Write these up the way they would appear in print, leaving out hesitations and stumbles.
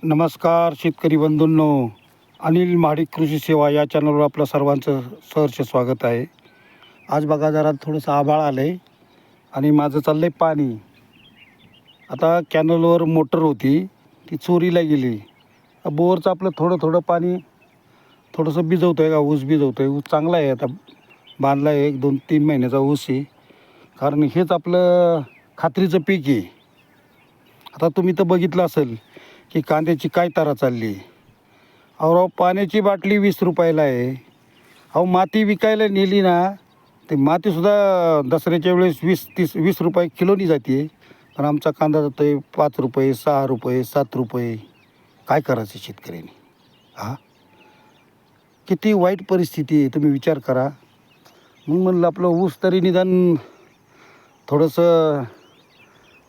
नमस्कार शेतकरी बंधूंनो, अनिल महाडिक कृषी सेवा या चॅनलवर आपलं सर्वांचं सहर्ष स्वागत आहे. आज बघा जरा थोडंसं आभाळ आलं आहे आणि माझं चाललं आहे पाणी. आता कॅनलवर मोटर होती ती चोरीला गेली. बोरचं आपलं थोडं थोडं पाणी थोडंसं भिजवतो आहे का, ऊस भिजवतो आहे. ऊस चांगला आहे, आता बांधला आहे, 1-2-3 महिन्याचा ऊस आहे. कारण हेच आपलं खात्रीचं पीक आहे. आता तुम्ही तर बघितलं असेल की कांद्याची काय तारा चालली. अहो पाण्याची बाटली 20 रुपयाला आहे. अहो माती विकायला नेली ना, ते मातीसुद्धा दसऱ्याच्या वेळेस 20 रुपये किलोनी जाते. पण आमचा कांदा जातो आहे 5 रुपये, 6 रुपये, 7 रुपये. काय करायचं शेतकऱ्यांनी? किती वाईट परिस्थिती आहे, तुम्ही विचार करा. मग म्हणलं आपलं ऊस तरी निदान थोडंसं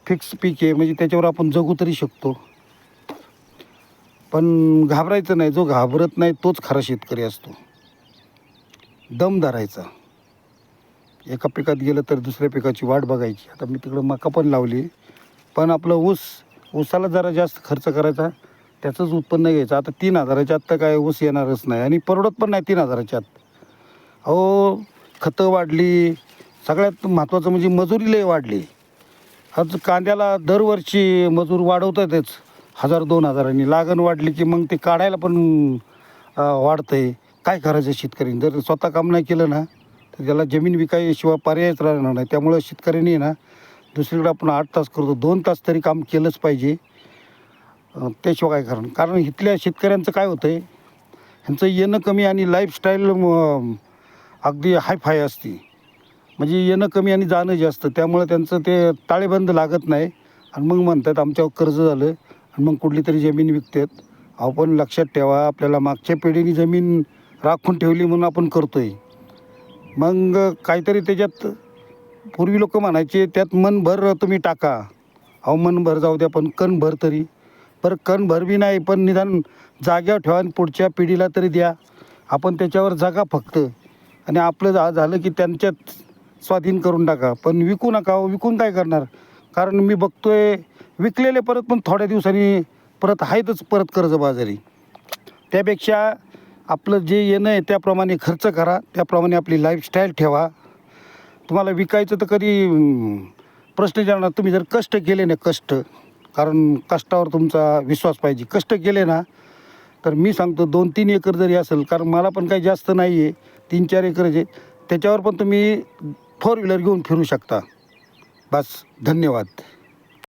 फिक्स पीक आहे, म्हणजे त्याच्यावर आपण जगू तरी शकतो. पण घाबरायचं नाही. जो घाबरत नाही तोच खरा शेतकरी असतो. दम धरायचा. एका पिकात गेलं तर दुसऱ्या पिकाची वाट बघायची. आता मी तिकडं मका पण लावली, पण आपलं ऊसाला जरा जास्त खर्च करायचा, त्याचंच उत्पन्न घ्यायचं. आता 3,000च्या आत तर काय ऊस येणारच नाही आणि परवडत पण नाही 3,000च्या आत. अहो खतं वाढली, सगळ्यात महत्त्वाचं म्हणजे मजुरी लय वाढली. आज कांद्याला दरवर्षी मजूर वाढवतातच 1,000-2,000नी. लागण वाढली की मग ते काढायला पण वाढतं आहे. काय करायचं शेतकऱ्यांनी? जर स्वतः काम नाही केलं ना, तर त्याला जमीन विकायशिवाय पर्यायच राहणार नाही. त्यामुळं शेतकऱ्यांनी ना, दुसरीकडे आपण 8 तास करतो, 2 तास तरी काम केलंच पाहिजे. त्याशिवाय काय कारण इथल्या शेतकऱ्यांचं काय होतं आहे, ह्यांचं येणं कमी आणि लाईफस्टाईल अगदी हायफाय असते. म्हणजे येणं कमी आणि जाणं जास्त. त्यामुळे त्यांचं ते ताळेबंद लागत नाही आणि मग म्हणतात आमच्यावर कर्ज झालं आणि मग कुठली तरी जमीन विकतात. आपण लक्षात ठेवा, आपल्याला मागच्या पिढीने जमीन राखून ठेवली म्हणून आपण करतो आहे. मग काहीतरी त्याच्यात पूर्वी लोक म्हणायचे त्यात मनभर तुम्ही टाका. अहो मनभर जाऊ द्या, पण कणभर तरी. बरं कणभर बी नाही, पण निदान जाग्यावर ठेवा आणि पुढच्या पिढीला तरी द्या. आपण त्याच्यावर जगा फक्त. आणि आपलं झालं की त्यांच्यात स्वाधीन करून टाका, पण विकू नका. विकून काय करणार? कारण मी बघतोय विकलेले परत पण थोड्या दिवसांनी परत आहेतच परत कर्जबाजारी. त्यापेक्षा आपलं जे येणं आहे त्याप्रमाणे खर्च करा, त्याप्रमाणे आपली लाईफस्टाईल ठेवा. तुम्हाला विकायचं तर कधी प्रश्न विचारणार. तुम्ही जर कष्ट केले ना, कारण कष्टावर तुमचा विश्वास पाहिजे. कष्ट केले ना, तर मी सांगतो 2-3 एकर जरी असेल, कारण मला पण काही जास्त नाही आहे, 3-4 एकरच आहे, त्याच्यावर पण तुम्ही 4 व्हीलर घेऊन फिरू शकता. बस, धन्यवाद.